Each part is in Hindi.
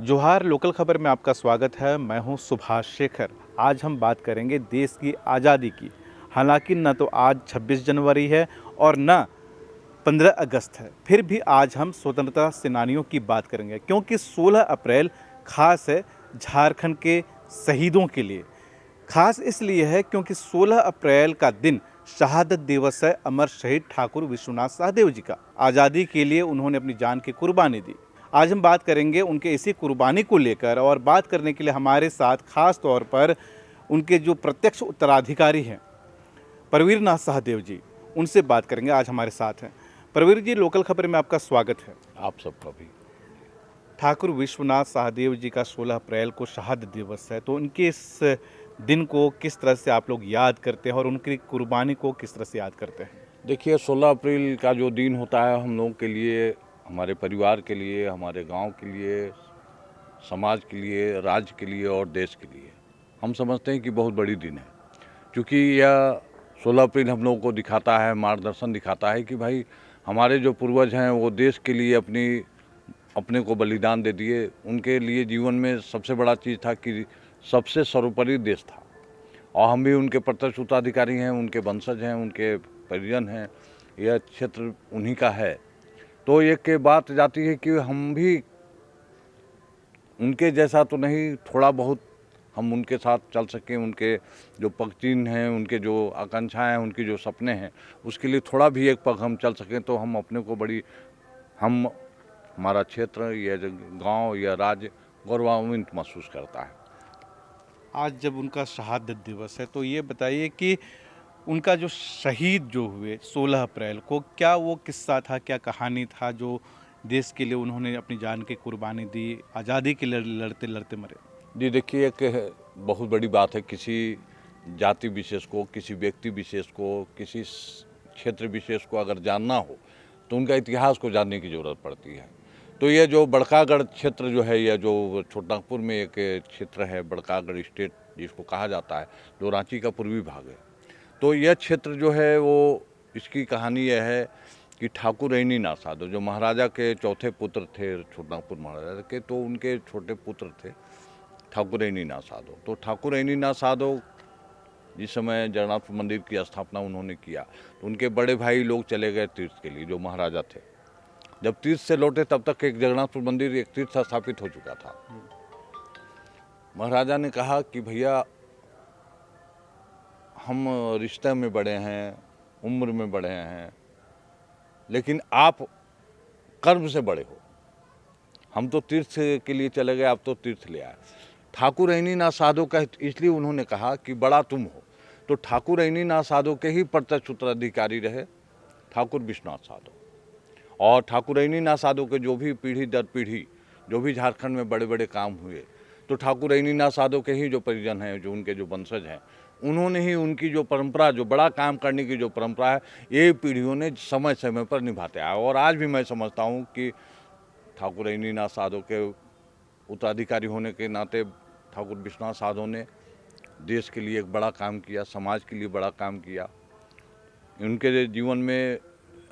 जोहार लोकल खबर में आपका स्वागत है। मैं हूं सुभाष शेखर। आज हम बात करेंगे देश की आज़ादी की। हालांकि न तो आज 26 जनवरी है और न 15 अगस्त है, फिर भी आज हम स्वतंत्रता सेनानियों की बात करेंगे, क्योंकि 16 अप्रैल खास है झारखंड के शहीदों के लिए। खास इसलिए है क्योंकि 16 अप्रैल का दिन शहादत दिवस है अमर शहीद ठाकुर विश्वनाथ सहदेव जी का। आज़ादी के लिए उन्होंने अपनी जान की कुर्बानी दी। आज हम बात करेंगे उनके इसी कुर्बानी को लेकर, और बात करने के लिए हमारे साथ खास तौर पर उनके जो प्रत्यक्ष उत्तराधिकारी हैं परवीर नाथ सहदेव जी, उनसे बात करेंगे। आज हमारे साथ हैं परवीर जी। लोकल खबर में आपका स्वागत है। आप सबका भी। ठाकुर विश्वनाथ सहदेव जी का 16 अप्रैल को शहादत दिवस है, तो उनके इस दिन को किस तरह से आप लोग याद करते हैं और उनकी कुर्बानी को किस तरह से याद करते हैं? देखिए, 16 अप्रैल का जो दिन होता है हम लोगों के लिए, हमारे परिवार के लिए, हमारे गांव के लिए, समाज के लिए, राज्य के लिए और देश के लिए हम समझते हैं कि बहुत बड़ी दिन है। क्योंकि यह 16 अप्रैल हम लोगों को दिखाता है, मार्गदर्शन दिखाता है कि भाई हमारे जो पूर्वज हैं वो देश के लिए अपने को बलिदान दे दिए। उनके लिए जीवन में सबसे बड़ा चीज़ था कि सबसे सर्वोपरि देश था, और हम भी उनके प्रत्यक्ष उत्तराधिकारी हैं, उनके वंशज हैं, उनके परिजन हैं। यह क्षेत्र उन्हीं का है। तो एक के बात जाती है कि हम भी उनके जैसा तो नहीं, थोड़ा बहुत हम उनके साथ चल सकें, उनके जो पगचिन्ह हैं, उनके जो आकांक्षाएं हैं, उनके जो सपने हैं, उसके लिए थोड़ा भी एक पग हम चल सकें तो हम अपने को हमारा क्षेत्र या गांव या राज्य गौरवान्वित महसूस करता है। आज जब उनका शहादत दिवस है, तो ये बताइए कि उनका जो शहीद जो हुए 16 अप्रैल को, क्या वो किस्सा था, क्या कहानी था जो देश के लिए उन्होंने अपनी जान की कुर्बानी दी, आज़ादी के लिए लड़ते लड़ते मरे? जी देखिए, एक बहुत बड़ी बात है। किसी जाति विशेष को, किसी व्यक्ति विशेष को, किसी क्षेत्र विशेष को अगर जानना हो तो उनका इतिहास को जानने की ज़रूरत पड़ती है। तो ये जो बड़कागढ़ क्षेत्र जो है, या जो छोटापुर में एक क्षेत्र है, बड़कागढ़ स्टेट जिसको कहा जाता है, जो रांची का पूर्वी भाग है, तो यह क्षेत्र जो है वो, इसकी कहानी यह है कि ठाकुर रैनीनाथ साधो जो महाराजा के चौथे पुत्र थे, छोटापुर महाराजा के, तो उनके छोटे पुत्र थे ठाकुर रैनीनाथ साधो। तो ठाकुर रैनीनाथ साधो जिस समय जगन्नाथ मंदिर की स्थापना उन्होंने किया, तो उनके बड़े भाई लोग चले गए तीर्थ के लिए, जो महाराजा थे। जब तीर्थ से लौटे तब तक एक जगन्नाथपुर मंदिर, एक तीर्थ स्थापित हो चुका था। महाराजा ने कहा कि भैया, हम रिश्ते में बड़े हैं, उम्र में बड़े हैं, लेकिन आप कर्म से बड़े हो। हम तो तीर्थ के लिए चले गए, आप तो तीर्थ ले आए। ठाकुर रैनीनाथ साधो का इसलिए उन्होंने कहा कि बड़ा तुम हो, तो ठाकुर रैनीनाथ साधो के ही प्रत्यक्ष उत्तराधिकारी रहे ठाकुर विश्वनाथ साधो। और ठाकुर रैनीनाथ साधो के जो भी पीढ़ी दर पीढ़ी जो भी झारखंड में बड़े बड़े काम हुए, तो ठाकुर रैनीनाथ साधो के ही जो परिजन हैं, जो उनके जो वंशज हैं, उन्होंने ही उनकी जो परंपरा, जो बड़ा काम करने की जो परंपरा है, ये पीढ़ियों ने समय समय पर निभाते आए। और आज भी मैं समझता हूँ कि ठाकुर रैनीनाथ साधो के उत्तराधिकारी होने के नाते ठाकुर विश्वनाथ साधो ने देश के लिए एक बड़ा काम किया, समाज के लिए बड़ा काम किया। उनके जीवन में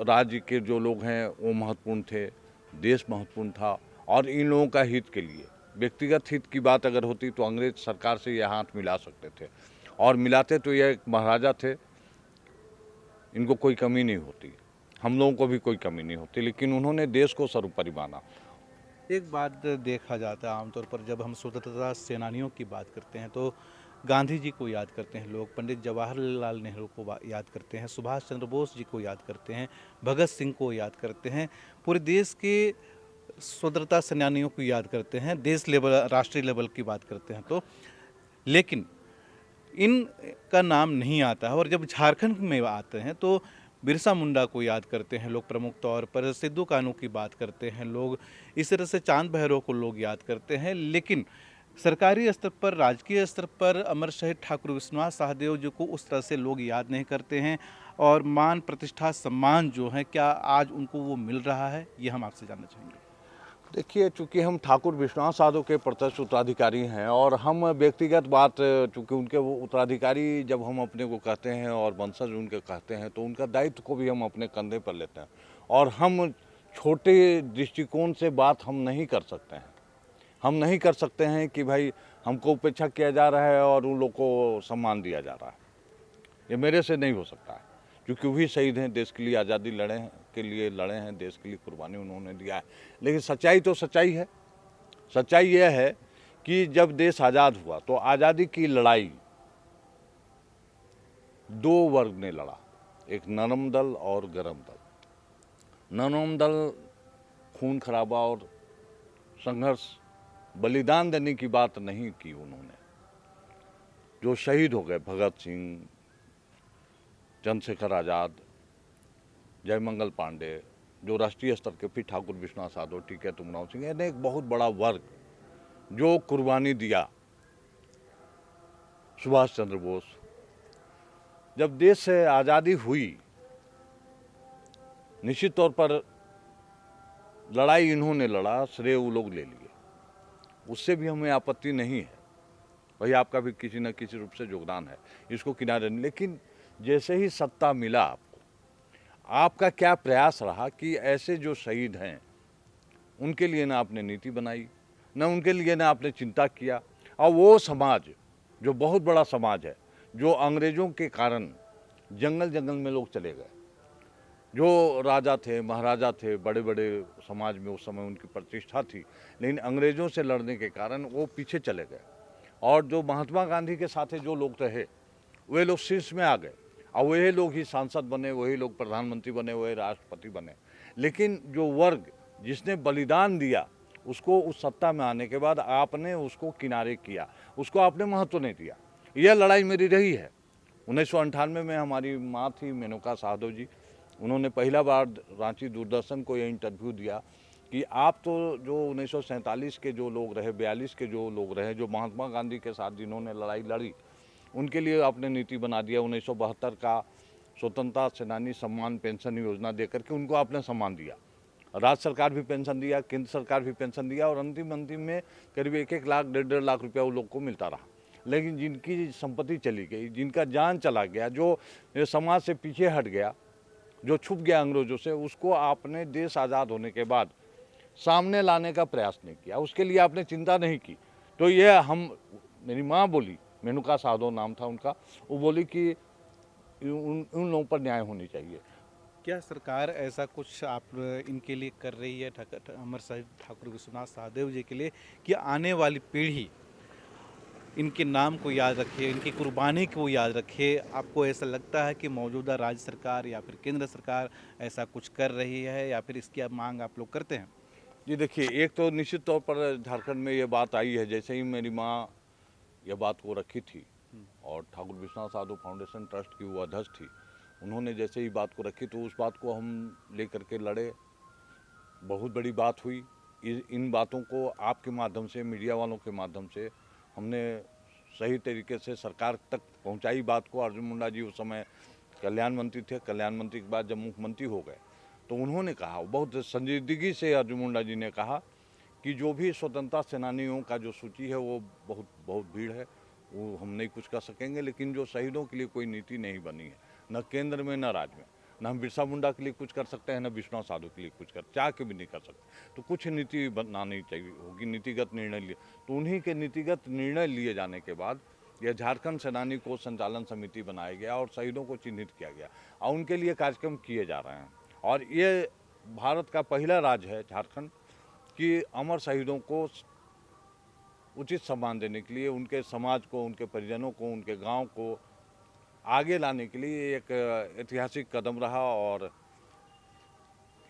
राज्य के जो लोग हैं वो महत्वपूर्ण थे, देश महत्वपूर्ण था, और इन लोगों का हित के लिए, व्यक्तिगत हित की बात अगर होती तो अंग्रेज सरकार से ये हाथ मिला सकते थे, और मिलाते तो ये महाराजा थे, इनको कोई कमी नहीं होती, हम लोगों को भी कोई कमी नहीं होती, लेकिन उन्होंने देश को सर्वोपरि माना। एक बात देखा जाता है आमतौर पर, जब हम स्वतंत्रता सेनानियों की बात करते हैं तो गांधी जी को याद करते हैं लोग, पंडित जवाहरलाल नेहरू को याद करते हैं, सुभाष चंद्र बोस जी को याद करते हैं, भगत सिंह को याद करते हैं, पूरे देश के स्वतंत्रता सेनानियों को याद करते हैं, देश लेवल, राष्ट्रीय लेवल की बात करते हैं तो, लेकिन इनका नाम नहीं आता है। और जब झारखंड में आते हैं तो बिरसा मुंडा को याद करते हैं लोग प्रमुख तौर पर, सिद्धू कान्हू की बात करते हैं लोग, इस तरह से चांद भैरव को लोग याद करते हैं। लेकिन सरकारी स्तर पर, राजकीय स्तर पर अमर शहीद ठाकुर विश्वनाथ सहदेव जी को उस तरह से लोग याद नहीं करते हैं। और मान प्रतिष्ठा सम्मान जो है, क्या आज उनको वो मिल रहा है, ये हम आपसे जानना चाहेंगे। देखिए, चूँकि हम ठाकुर विश्वनाथ साधो के प्रत्यक्ष उत्तराधिकारी हैं, और हम व्यक्तिगत बात, चूँकि उनके वो उत्तराधिकारी जब हम अपने को कहते हैं और वंशज उनके कहते हैं, तो उनका दायित्व को भी हम अपने कंधे पर लेते हैं। और हम छोटे दृष्टिकोण से बात हम नहीं कर सकते हैं। हम नहीं कर सकते हैं कि भाई हमको उपेक्षा किया जा रहा है और उन लोग को सम्मान दिया जा रहा है। ये मेरे से नहीं हो सकता है, क्योंकि वही शहीद हैं, देश के लिए आज़ादी के लिए लड़े हैं, देश के लिए कुर्बानी उन्होंने दिया है। लेकिन सच्चाई तो सच्चाई है। सच्चाई यह है कि जब देश आज़ाद हुआ तो आज़ादी की लड़ाई दो वर्ग ने लड़ा, एक नरम दल और गरम दल। नरम दल खून खराबा और संघर्ष, बलिदान देने की बात नहीं की उन्होंने। जो शहीद हो गए, भगत सिंह, चंद्रशेखर आज़ाद, जयमंगल पांडे, जो राष्ट्रीय स्तर के, फिर ठाकुर विश्वनाथ साधो, टी.के. तुमराव सिंह, यानी एक बहुत बड़ा वर्ग जो कुर्बानी दिया। सुभाष चंद्र बोस, जब देश से आज़ादी हुई, निश्चित तौर पर लड़ाई इन्होंने लड़ा, श्रेय वो लोग ले लिए, उससे भी हमें आपत्ति नहीं है। भाई आपका भी किसी न किसी रूप से योगदान है, इसको किनारे नहीं। लेकिन जैसे ही सत्ता मिला आपको, आपका क्या प्रयास रहा कि ऐसे जो शहीद हैं उनके लिए ना आपने नीति बनाई, ना उनके लिए ना आपने चिंता किया। और वो समाज जो बहुत बड़ा समाज है, जो अंग्रेज़ों के कारण जंगल जंगल में लोग चले गए, जो राजा थे, महाराजा थे, बड़े बड़े समाज में उस समय उनकी प्रतिष्ठा थी, लेकिन अंग्रेज़ों से लड़ने के कारण वो पीछे चले गए। और जो महात्मा गांधी के साथ जो लोग रहे, वे लोग शीर्ष में आ गए, और वही लोग ही सांसद बने, वही लोग प्रधानमंत्री बने, वही राष्ट्रपति बने। लेकिन जो वर्ग जिसने बलिदान दिया, उसको उस सत्ता में आने के बाद आपने उसको किनारे किया, उसको आपने महत्व नहीं दिया। यह लड़ाई मेरी रही है। 1998 में हमारी माँ थी मेनका साधो जी, उन्होंने पहला बार रांची दूरदर्शन को ये इंटरव्यू दिया कि आप तो जो 1947 के जो लोग रहे, 42 के जो लोग रहे, जो महात्मा गांधी के साथ जिन्होंने लड़ाई लड़ी, उनके लिए आपने नीति बना दिया। 1972 का स्वतंत्रता सेनानी सम्मान पेंशन योजना देकर के उनको आपने सम्मान दिया। राज्य सरकार भी पेंशन दिया, केंद्र सरकार भी पेंशन दिया, और अंतिम में करीब 1-1 लाख, 1.5 लाख रुपया उन लोग को मिलता रहा। लेकिन जिनकी संपत्ति चली गई, जिनका जान चला गया, जो समाज से पीछे हट गया, जो छुप गया अंग्रेजों से, उसको आपने देश आज़ाद होने के बाद सामने लाने का प्रयास नहीं किया, उसके लिए आपने चिंता नहीं की। तो ये मेरी माँ बोली, मेनका साधो नाम था उनका, वो बोली कि उन लोगों पर न्याय होनी चाहिए। क्या सरकार ऐसा कुछ आप इनके लिए कर रही है, अमर शहीद ठाकुर विश्वनाथ सहदेव जी के लिए, कि आने वाली पीढ़ी इनके नाम को याद रखे, इनकी कुर्बानी को याद रखे? आपको ऐसा लगता है कि मौजूदा राज्य सरकार या फिर केंद्र सरकार ऐसा कुछ कर रही है, या फिर इसकी मांग आप लोग करते हैं? जी देखिए, एक तो निश्चित तौर पर झारखंड में ये बात आई है, जैसे ही मेरी माँ ये बात को रखी थी और ठाकुर विश्वनाथ साधु फाउंडेशन ट्रस्ट की वो अध्यक्ष थी, उन्होंने जैसे ही बात को रखी तो उस बात को हम लेकर के लड़े। बहुत बड़ी बात हुई। इन बातों को आपके माध्यम से, मीडिया वालों के माध्यम से हमने सही तरीके से सरकार तक पहुंचाई बात को। अर्जुन मुंडा जी उस समय कल्याण मंत्री थे, कल्याण मंत्री के बाद जब मुख्यमंत्री हो गए तो उन्होंने कहा, बहुत संजीदगी से अर्जुन मुंडा जी ने कहा कि जो भी स्वतंत्रता सेनानियों का जो सूची है वो बहुत बहुत भीड़ है, वो हम नहीं कुछ कर सकेंगे, लेकिन जो शहीदों के लिए कोई नीति नहीं बनी है, न केंद्र में न राज्य में, न हम बिरसा मुंडा के लिए कुछ कर सकते हैं, न विश्वनाथ साधु के लिए कुछ चाह के भी नहीं कर सकते। तो कुछ नीति बनानी चाहिए होगी, नीतिगत निर्णय लिए। तो उन्हीं के नीतिगत निर्णय लिए जाने के बाद यह झारखंड सेनानी कोष संचालन समिति बनाया गया और शहीदों को चिन्हित किया गया और उनके लिए कार्यक्रम किए जा रहे हैं। और ये भारत का पहला राज्य है झारखंड कि अमर शहीदों को उचित सम्मान देने के लिए, उनके समाज को, उनके परिजनों को, उनके गांव को आगे लाने के लिए एक ऐतिहासिक कदम रहा। और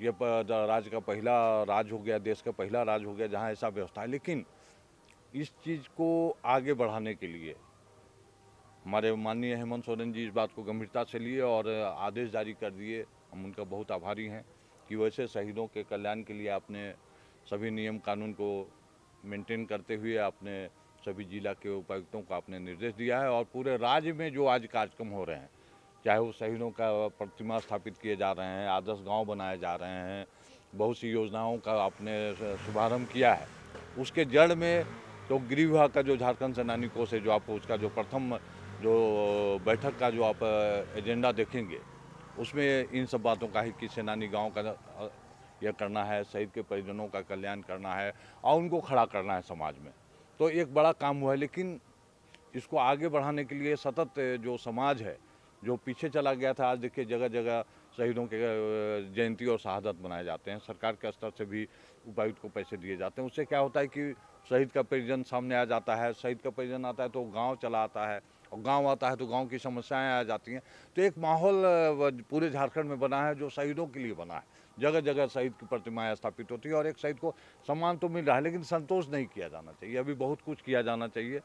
ये राज्य का पहला राज्य हो गया, देश का पहला राज्य हो गया जहां ऐसा व्यवस्था है। लेकिन इस चीज़ को आगे बढ़ाने के लिए हमारे माननीय हेमंत सोरेन जी इस बात को गंभीरता से लिए और आदेश जारी कर दिए। हम उनका बहुत आभारी हैं कि वैसे शहीदों के कल्याण के लिए आपने सभी नियम कानून को मेंटेन करते हुए आपने सभी जिला के उपायुक्तों को आपने निर्देश दिया है। और पूरे राज्य में जो आज कार्यक्रम हो रहे हैं, चाहे वो शहीदों का प्रतिमा स्थापित किए जा रहे हैं, आदर्श गांव बनाए जा रहे हैं, बहुत सी योजनाओं का आपने शुभारंभ किया है, उसके जड़ में तो गृह विभाग का जो झारखंड सेनानी कोष है, जो आपको उसका जो प्रथम जो बैठक का जो आप एजेंडा देखेंगे, उसमें इन सब बातों का है कि सेनानी गांव का यह करना है, शहीद के परिजनों का कल्याण करना है और उनको खड़ा करना है समाज में। तो एक बड़ा काम हुआ है, लेकिन इसको आगे बढ़ाने के लिए सतत जो समाज है, जो पीछे चला गया था, आज देखिए जगह जगह शहीदों के जयंती और शहादत मनाए जाते हैं। सरकार के स्तर से भी उपायुक्त को पैसे दिए जाते हैं। उससे क्या होता है कि शहीद का परिजन सामने आ जाता है, शहीद का परिजन आता है तो गांव चला आता है, और गांव आता है तो गांव की समस्याएं आ जाती हैं। तो एक माहौल पूरे झारखंड में बना है जो शहीदों के लिए बना है। जगह जगह शहीद की प्रतिमाएं स्थापित होती है और एक शहीद को सम्मान तो मिल रहा है, लेकिन संतोष नहीं किया जाना चाहिए। अभी बहुत कुछ किया जाना चाहिए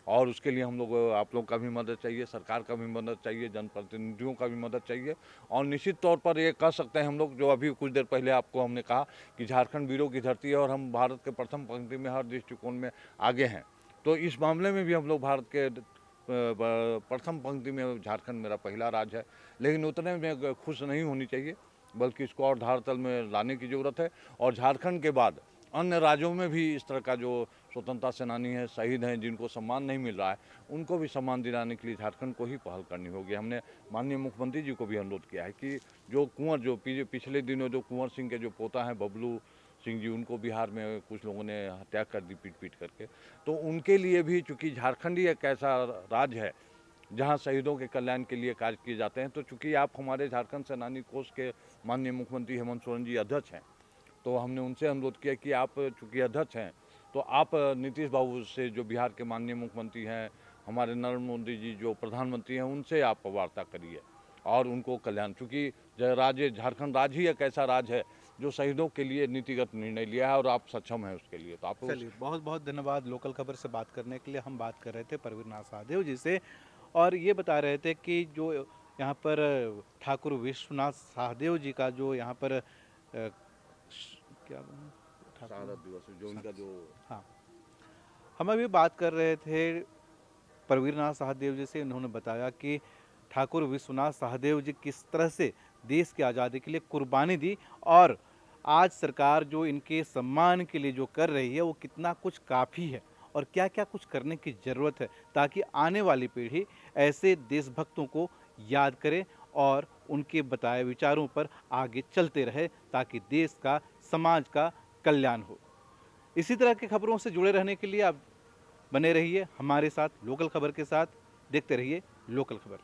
और उसके लिए हम लोग, आप लोग का भी मदद चाहिए, सरकार का भी मदद चाहिए, जनप्रतिनिधियों का भी मदद चाहिए। और निश्चित तौर पर ये कह सकते हैं हम लोग, जो अभी कुछ देर पहले आपको हमने कहा कि झारखंड वीरों की धरती है और हम भारत के प्रथम पंक्ति में हर दृष्टिकोण में आगे हैं। तो इस मामले में भी हम लोग भारत के प्रथम पंक्ति में झारखंड मेरा पहला राज्य है, लेकिन उतने में खुश नहीं होनी चाहिए, बल्कि इसको और धरातल में लाने की ज़रूरत है। और झारखंड के बाद अन्य राज्यों में भी इस तरह का जो स्वतंत्रता सेनानी है, शहीद हैं, जिनको सम्मान नहीं मिल रहा है, उनको भी सम्मान दिलाने के लिए झारखंड को ही पहल करनी होगी। हमने माननीय मुख्यमंत्री जी को भी अनुरोध किया है कि जो कुंवर, जो पिछले दिनों जो कुंवर सिंह के जो पोता हैं बबलू सिंह जी, उनको बिहार में कुछ लोगों ने हत्या कर दी पीट पीट करके, तो उनके लिए भी, चूँकि झारखंड ही एक ऐसा राज्य है जहाँ शहीदों के कल्याण के लिए कार्य किए जाते हैं, तो चूँकि आप हमारे झारखंड सेनानी कोष के माननीय मुख्यमंत्री हेमंत सोरेन जी अध्यक्ष हैं, तो हमने उनसे अनुरोध किया कि आप चूँकि अध्यक्ष हैं, तो आप नीतीश बाबू से, जो बिहार के माननीय मुख्यमंत्री हैं, हमारे नरेंद्र मोदी जी जो प्रधानमंत्री हैं, उनसे आप वार्ता करिए और उनको कल्याण, चूँकि राज्य झारखंड राज्य ही एक ऐसा राज्य है जो शहीदों के लिए नीतिगत निर्णय लिया है और आप सक्षम हैं उसके लिए। तो आप चलिए, बहुत बहुत धन्यवाद लोकल खबर से बात करने के लिए। हम बात कर रहे थे परवीर नाथ सहदेव जी से और ये बता रहे थे कि जो यहाँ पर ठाकुर विश्वनाथ सहदेव जी का जो यहाँ पर क्या शहादत दिवस जो उनका जो, हाँ, हम अभी बात कर रहे थे परवीर नाथ सहदेव जी से। उन्होंने बताया कि ठाकुर विश्वनाथ सहदेव जी किस तरह से देश की आज़ादी के लिए कुर्बानी दी और आज सरकार जो इनके सम्मान के लिए जो कर रही है वो कितना कुछ काफ़ी है और क्या क्या कुछ करने की ज़रूरत है, ताकि आने वाली पीढ़ी ऐसे देशभक्तों को याद करे और उनके बताए विचारों पर आगे चलते रहे, ताकि देश का, समाज का कल्याण हो। इसी तरह की खबरों से जुड़े रहने के लिए आप बने रहिए हमारे साथ लोकल खबर के साथ। देखते रहिए लोकल खबर।